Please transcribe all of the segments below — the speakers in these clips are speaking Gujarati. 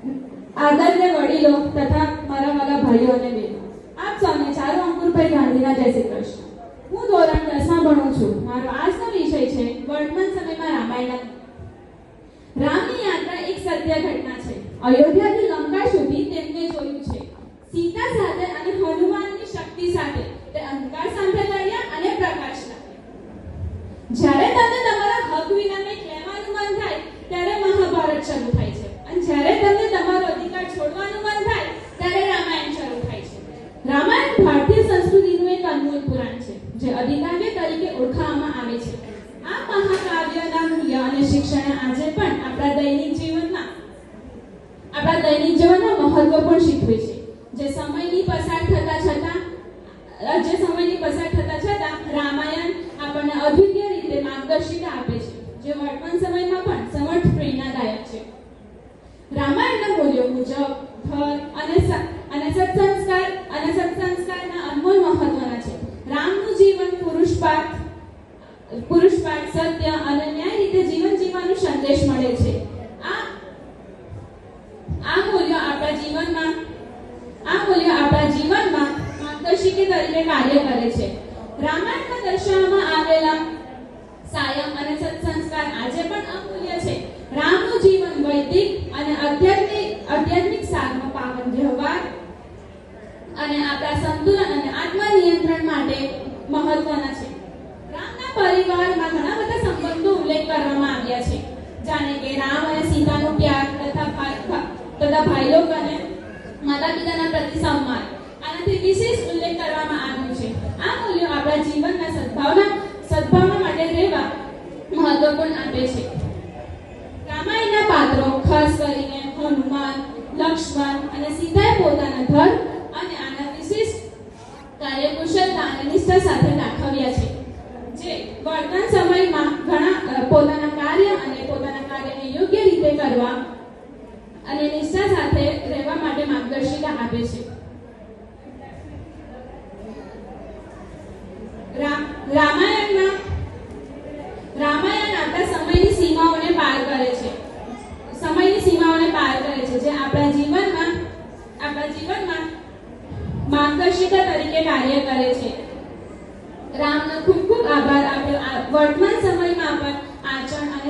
આદરણીય વડીલો તથા મારા વાલા ભાઈઓ અને બહેનો, આપ સૌને ચારુ અંકુરભાઈ ગાંધીના જય શ્રી કૃષ્ણ. હું ધોરણ 10 માં ભણું છું. મારો આજનો વિષય છે વર્તમાન સમયમાં રામાયણ. રામની યાત્રા એક સત્ય ઘટના છે. અયોધ્યાથી લંકા સુધી તેમને જોયું છે. સીતા સાથે અને હનુમાનની શક્તિ સાથે તે અંધકાર સામે લડ્યા અને પ્રકાશ લાવ્યા. જ્યારે તમને તમારા હક વિના કંઈક લેવાનું મન થાય ત્યારે મહાભારત શરૂ થાય છે, અને જ્યારે તમને તમારો અધિકાર છોડવાનું મન થાય ત્યારે રામાયણ શરૂ થાય છે. રામાયણ ભારતીય સંસ્કૃતિનું એક અનમોલ પુરાણ છે, જે આદિકાવ્ય તરીકે ઓળખવામાં આવે છે. આ મહાકાવ્યના મૂલ્ય અને શિક્ષણ આજે પણ આપણા દૈનિક જીવનમાં મહત્વપૂર્ણ શીખવે છે. જે સમયની પસાર થતા છતાં રામાયણ આપણને અદ્વિતીય રીતે માર્ગદર્શિકા આપે છે, જે વર્તમાન સમયમાં પણ સમર્થ પ્રેરણાદાયક છે. રામાયણના મૂલ્યો મુજબ ધર્મ અને સત્સંસ્કારના અનમોલ મહત્વના છે. રામનું જીવન પુરુષપાત સત્ય અને ન્યાય રીતે જીવન જીવવાનો સંદેશ મળે છે. આ મૂલ્યો આપણા જીવનમાં માર્ગદર્શિકા તરીકે કાર્ય કરે છે. રામાયણમાં દર્શાવવામાં આવેલા સંયમ અને સત્સંસ્કાર આજે પણ અમૂલ્ય છે. રામનું જીવન વૈદિક અને આધ્યાત્મિક સારમાં પાવન વ્યવહાર અને આપણા સંતુલન અને આત્મનિયંત્રણ માટે મહત્વના છે. રામના પરિવારમાં ઘણા બધા સંબંધો ઉલ્લેખ કરવામાં આવ્યા છે, જાણે કે રામ અને સીતાનો પ્યાર તથા ભાઈલોક અને માતા પિતાના પ્રતિ સન્માન. આનાથી વિશેષ ઉલ્લેખ કરવામાં આવ્યો છે. આ મૂલ્યો આપણા જીવનના સદભાવના માટે રહેવા મહત્વપૂર્ણ આપે છે. રામાયણના પાત્રો ખાસ કરીને હનુમાન, લક્ષ્મણ અને સીતાએ પોતાના ધર્મ અને આના વિશિષ્ટ કાર્યકુશળતા અને નિષ્ઠા સાથે દાખવ્યા છે, જે વર્તમાન સમયમાં ઘણા પોતાના કાર્યને યોગ્ય રીતે કરવા અને નિષ્ઠા સાથે રહેવા માટે માર્ગદર્શિકા આપે છે. રામાયણ આપણા સમયની સીમાઓને પાર કરે છે, જે આપણા જીવનમાં માર્ગદર્શિકા તરીકે કાર્ય કરે છે. રામનો ખૂબ ખૂબ આભાર. આપણે વર્તમાન સમયમાં પણ આચરણ અને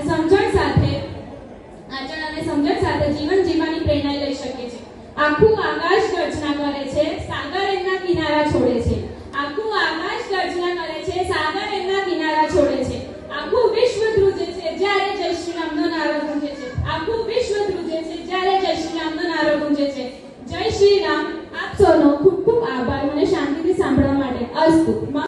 સમજણ સાથે જીવન જીવવાની પ્રેરણા લઈ શકીએ છીએ. આખું આકાશ ગર્જના કરે છે, સાગર એમના કિનારા છોડે છે. આખું આકાશ ગર્જના કરે છે, સાગર એમના કિનારા છોડે છે. આખું વિશ્વ ધ્રુજે છે જ્યારે જય શ્રી રામનો નારો ગુંજે છે. આખું વિશ્વ ધ્રુજે છે જ્યારે જય શ્રી રામનો નારો ગુંજે છે. જય શ્રી રામ. આપ સૌનો ખૂબ ખૂબ આભાર મને શાંતિથી સાંભળવા માટે. અસ્તુ.